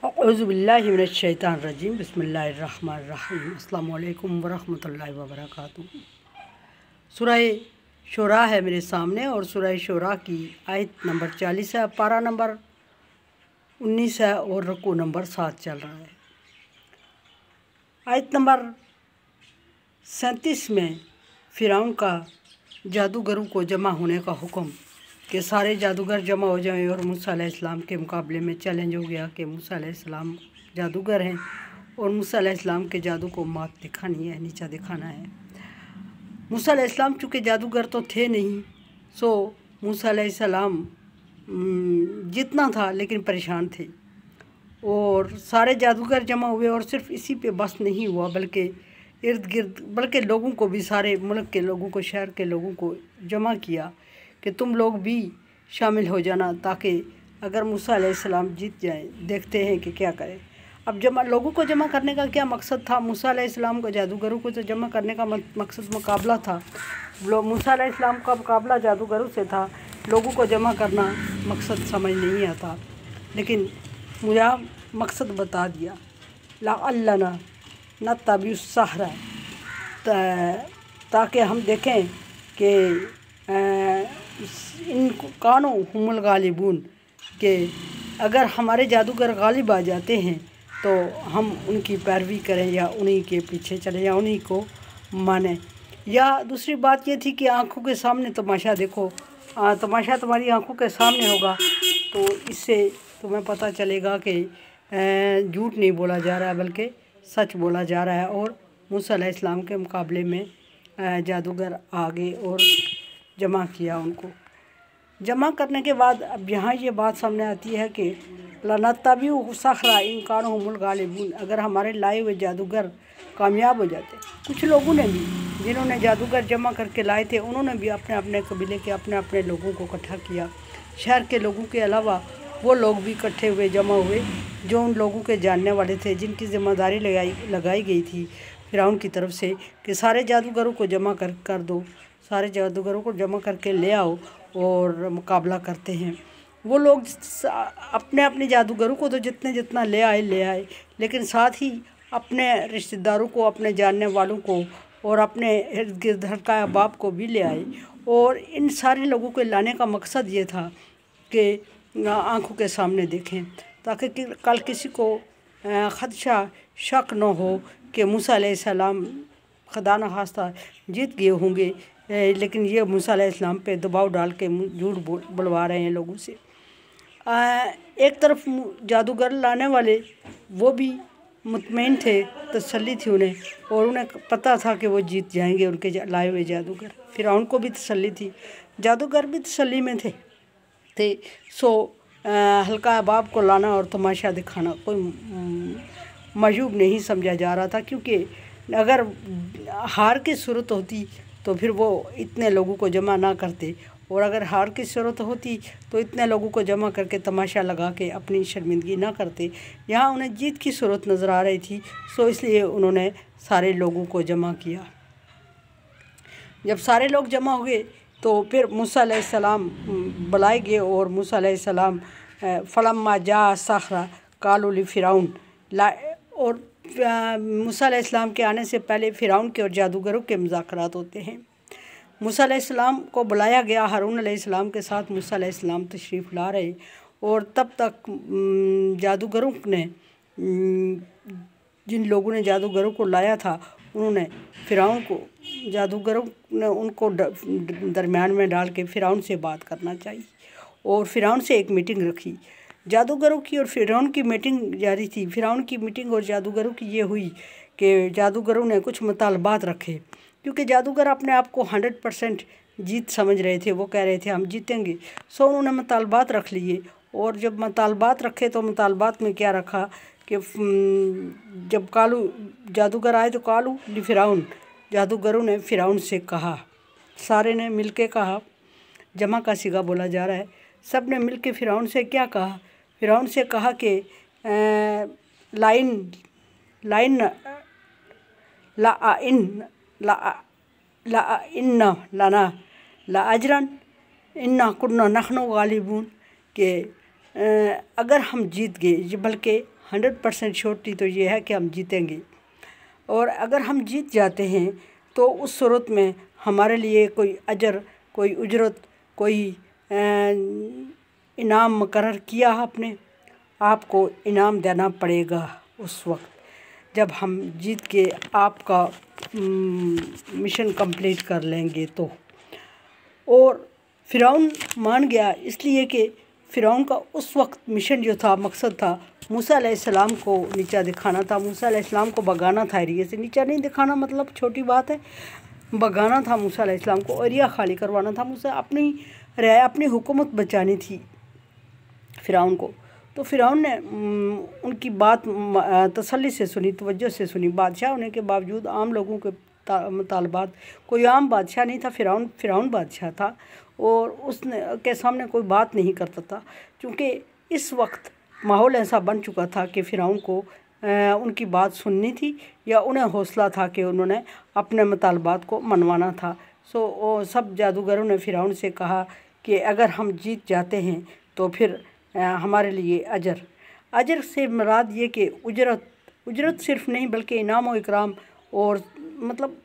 औज़ुबिल्लाहि मिनश्शैतानिर्रजीम बिस्मिल्लाहिर्रहमानिर्रहीम अस्सलामु अलैकुम वरहमतुल्लाहि वबरकातुहू। सूरह शूरा है मेरे सामने और सूरह शूरा की आयत नंबर 40 है, पारा नंबर 19 है और रुकू नंबर 7 चल रहा है। आयत नंबर 37 में फ़िरौन का जादूगरों को जमा होने का हुक्म कि सारे जादूगर जमा हो जाएं और मूसा अलैहिस्सलाम के मुकाबले में चैलेंज हो गया कि मूसा अलैहिस्सलाम जादूगर हैं और मूसा अलैहिस्सलाम के जादू को मात दिखानी है, नीचा दिखाना है। मूसा अलैहिस्सलाम चूँकि जादूगर तो थे नहीं, सो मूसा अलैहिस्सलाम जितना था लेकिन परेशान थे और सारे जादूगर जमा हुए और सिर्फ इसी पे बस नहीं हुआ बल्कि इर्द गिर्द बल्कि लोगों को भी, सारे मुल्क के लोगों को, शहर के लोगों को जमा किया कि तुम लोग भी शामिल हो जाना ताकि अगर मूसा अलैहिस्सलाम जीत जाए देखते हैं कि क्या करें। अब लोगों को जमा करने का क्या मकसद था? मूसा अलैहिस्सलाम को, जादूगरों को तो जमा करने का मकसद मुकाबला था। मूसा अलैहिस्सलाम का मुकाबला जादूगरों से था, लोगों को जमा करना मकसद समझ नहीं आता। लेकिन मुझे मकसद बता दिया, लअल्लना नत्तबिउस सहरा, ताकि हम देखें कि इन कानो हुमुल गालिबून, कि अगर हमारे जादूगर गालिब आ जाते हैं तो हम उनकी पैरवी करें या उन्हीं के पीछे चलें या उन्हीं को मानें। या दूसरी बात ये थी कि आँखों के सामने तमाशा देखो, तमाशा तुम्हारी आँखों के सामने होगा तो इससे तुम्हें पता चलेगा कि झूठ नहीं बोला जा रहा है बल्कि सच बोला जा रहा है। और मूसा अलैहिस्सलाम के मुकाबले में जादूगर आ गए और जमा किया उनको। जमा करने के बाद अब यहाँ ये बात सामने आती है कि लनत्तबिउ सहरा इन कानो हुमुल गालिबून, अगर हमारे लाए हुए जादूगर कामयाब हो जाते। कुछ लोगों ने भी, जिन्होंने जादूगर जमा करके लाए थे, उन्होंने भी अपने अपने कबीले के अपने अपने लोगों को इकट्ठा किया। शहर के लोगों के अलावा वो लोग भी इकट्ठे हुए, जमा हुए जो उन लोगों के जानने वाले थे, जिनकी ज़िम्मेदारी लगाई गई थी फ़िरौन की तरफ से कि सारे जादूगरों को जमा कर दो, सारे जादूगरों को जमा करके ले आओ और मुकाबला करते हैं। वो लोग अपने अपने जादूगरों को तो जितना ले आए, लेकिन साथ ही अपने रिश्तेदारों को, अपने जानने वालों को और अपने इर्द गिर्द हल्का अहबाब को भी ले आए। और इन सारे लोगों को लाने का मकसद ये था कि आँखों के सामने देखें ताकि कल किसी को ख़दशा शक न हो कि मूसा अलैहिस्सलाम खुदा न खास्ता जीत गए होंगे, लेकिन ये मूसा अलैहिस्सलाम पे दबाव डाल के झूठ बुलवा रहे हैं लोगों से। एक तरफ जादूगर लाने वाले वो भी मुतमईन थे, तसल्ली थी उन्हें और उन्हें पता था कि वो जीत जाएंगे उनके लाए हुए जादूगर। फिर उनको भी तसल्ली थी, जादूगर भी तसल्ली में थे। सो हल्का अहबाब को लाना और तमाशा दिखाना कोई मजूब नहीं समझा जा रहा था, क्योंकि अगर हार की सूरत होती तो फिर वो इतने लोगों को जमा ना करते, और अगर हार की सूरत होती तो इतने लोगों को जमा करके तमाशा लगा के अपनी शर्मिंदगी ना करते। यहाँ उन्हें जीत की सूरत नज़र आ रही थी, सो इसलिए उन्होंने सारे लोगों को जमा किया। जब सारे लोग जमा हो गए तो फिर मूसा अलैहिस्सलाम बुलाए गए और मूसा अलैहिस्सलाम फलम्मा जा सहरा कालू लिफ़िरौन, और मूसा अलैहिस्सलाम के आने से पहले फ़िरौन के और जादूगरों के मुज़ाकरात होते हैं। मूसा अलैहिस्सलाम को बुलाया गया, हारून अलैहिस्सलाम के साथ मूसा अलैहिस्सलाम तशरीफ़ ला रहे, और तब तक जादूगरों ने, जिन लोगों ने जादूगरों को लाया था, उन्होंने फ़िरौन को, जादूगरों ने उनको दरमियान में डाल के फ़िरौन से बात करना चाहिए और फ़िरौन से एक मीटिंग रखी। जादूगरों की और फ़िरौन की मीटिंग जारी थी। फ़िरौन की मीटिंग और जादूगरों की ये हुई कि जादूगरों ने कुछ मुतालबात रखे, क्योंकि जादूगर अपने आप को 100% जीत समझ रहे थे, वो कह रहे थे हम जीतेंगे। सो उन्होंने मुतालबात रख लिए, और जब मुतालबात रखे तो मुतालबात में क्या रखा कि जब कालू जादूगर आए तो कालू लिफ़िरौन, जादूगरों ने फ़िरौन से कहा, सारे ने मिल के कहा, जमा का सिगा बोला जा रहा है, सब ने मिल के फ़िरौन से क्या कहा? फ़िरौन से कहा कि लाइन लना लाअजरन इन्ना कुन्ना नहनु गालिबून, कि अगर हम जीत गए, बल्कि 100% श्योरिटी तो ये है कि हम जीतेंगे। और अगर हम जीत जाते हैं तो उस सूरत में हमारे लिए कोई अजर, कोई उजरत, कोई इनाम मुकर्रर किया आपने, आपको इनाम देना पड़ेगा उस वक्त जब हम जीत के आपका मिशन कंप्लीट कर लेंगे तो। और फ़िरौन मान गया इसलिए कि फ़िरौन का उस वक्त मिशन जो था, मकसद था मूसा अलैहिस्सलाम को नीचा दिखाना था, मूसा अलैहिस्सलाम को भगाना था एरिया से। नीचा नहीं दिखाना मतलब छोटी बात है, भगाना था मूसा अलैहिस्सलाम को, एरिया खाली करवाना था। मूसा अपनी हुकूमत बचानी थी फ़िरौन को। तो फ़िरौन ने उनकी बात तसल्ली से सुनी, तवज्जो से सुनी। बादशाह होने के बावजूद आम लोगों के मुतालबात, कोई आम बादशाह नहीं था, फ़िरौन बादशाह था और उसने के सामने कोई बात नहीं करता था, क्योंकि इस वक्त माहौल ऐसा बन चुका था कि फ़िरौन को उनकी बात सुननी थी या उन्हें हौसला था कि उन्होंने अपने मुतालबात को मनवाना था। सब जादूगरों ने फ़िरौन से कहा कि अगर हम जीत जाते हैं तो फिर हमारे लिए अजर से मुराद ये कि उजरत सिर्फ नहीं बल्कि इनाम और इकराम, और मतलब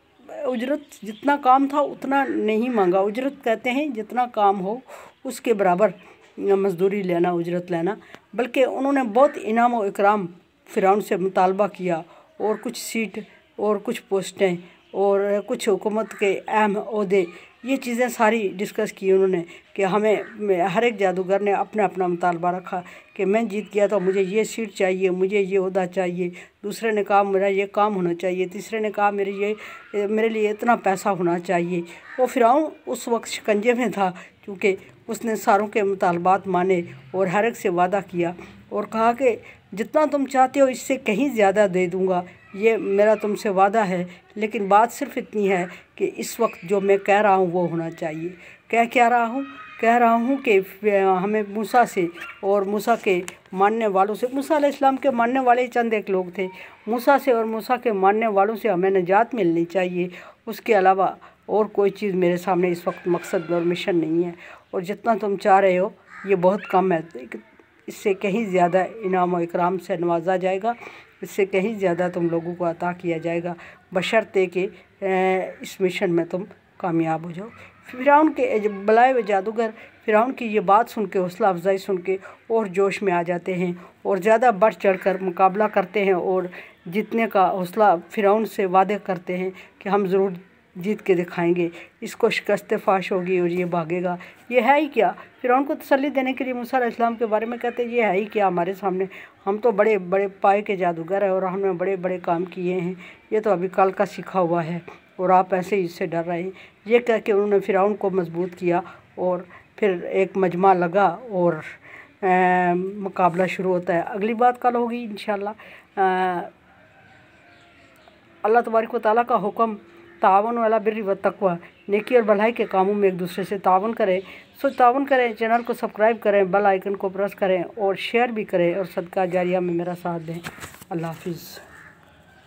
उजरत जितना काम था उतना नहीं मांगा। उजरत कहते हैं जितना काम हो उसके बराबर मजदूरी लेना, उजरत लेना, बल्कि उन्होंने बहुत इनाम और इकराम फ़िरौन से मुतालबा किया और कुछ सीट और कुछ पोस्टें और कुछ हुकूमत के अहम ओहदे, ये चीज़ें सारी डिस्कस की उन्होंने कि हमें हर एक जादूगर ने अपना अपना मुतालबा रखा कि मैं जीत गया तो मुझे ये सीट चाहिए, मुझे ये ओहदा चाहिए। दूसरे ने कहा मेरा ये काम होना चाहिए, तीसरे ने कहा मेरे लिए इतना पैसा होना चाहिए। वो फ़िरौन उस वक्त शिकंजे में था क्योंकि उसने सारों के मुतालबात माने और हर एक से वादा किया और कहा कि जितना तुम चाहते हो इससे कहीं ज़्यादा दे दूँगा, ये मेरा तुमसे वादा है। लेकिन बात सिर्फ इतनी है कि इस वक्त जो मैं कह रहा हूँ वो होना चाहिए। क्या रहा हूँ कि हमें मूसा से और मूसा के मानने वालों से, मूसा अलैहिस्सलाम के मानने वाले चंद एक लोग थे, मूसा से और मूसा के मानने वालों से हमें निजात मिलनी चाहिए। उसके अलावा और कोई चीज़ मेरे सामने इस वक्त मकसद और मिशन नहीं है, और जितना तुम चाह रहे हो ये बहुत कम है, इससे कहीं ज़्यादा इनाम और इकराम से नवाजा जाएगा, इससे कहीं ज़्यादा तुम लोगों को अता किया जाएगा, बशर्ते कि इस मिशन में तुम कामयाब हो जाओ। फ़िरौन के बुलाए हुए जादूगर फ़िरौन की ये बात सुन के, हौसला अफजाई सुन के और जोश में आ जाते हैं और ज़्यादा बढ़ चढ़ कर मुकाबला करते हैं और जीतने का हौसला फ़िरौन से वादे करते हैं कि हम ज़रूर जीत के दिखाएंगे, इसको शिकस्त फाश होगी और ये भागेगा। ये है ही क्या? फ़िरौन को तसल्ली देने के लिए मूसा अलैहिस्सलाम के बारे में कहते हैं ये है ही क्या हमारे सामने, हम तो बड़े बड़े पाए के जादूगर हैं और हमने बड़े बड़े काम किए हैं, ये तो अभी कल का सीखा हुआ है और आप ऐसे ही इससे डर रहे हैं। ये कह के उन्होंने फ़िरौन को मजबूत किया और फिर एक मजमा लगा और मुकाबला शुरू होता है। अगली बात कल होगी इंशाअल्लाह। अल्लाह तबारक व तआला का हुक्म तावन वाला बिर्रि व तक़वा, नेकी और भलाई के कामों में एक दूसरे से तावन करें। तावन करें, चैनल को सब्सक्राइब करें, बेल आइकन को प्रेस करें और शेयर भी करें और सदका जारिया में मेरा साथ दें। अल्लाह हाफिज़।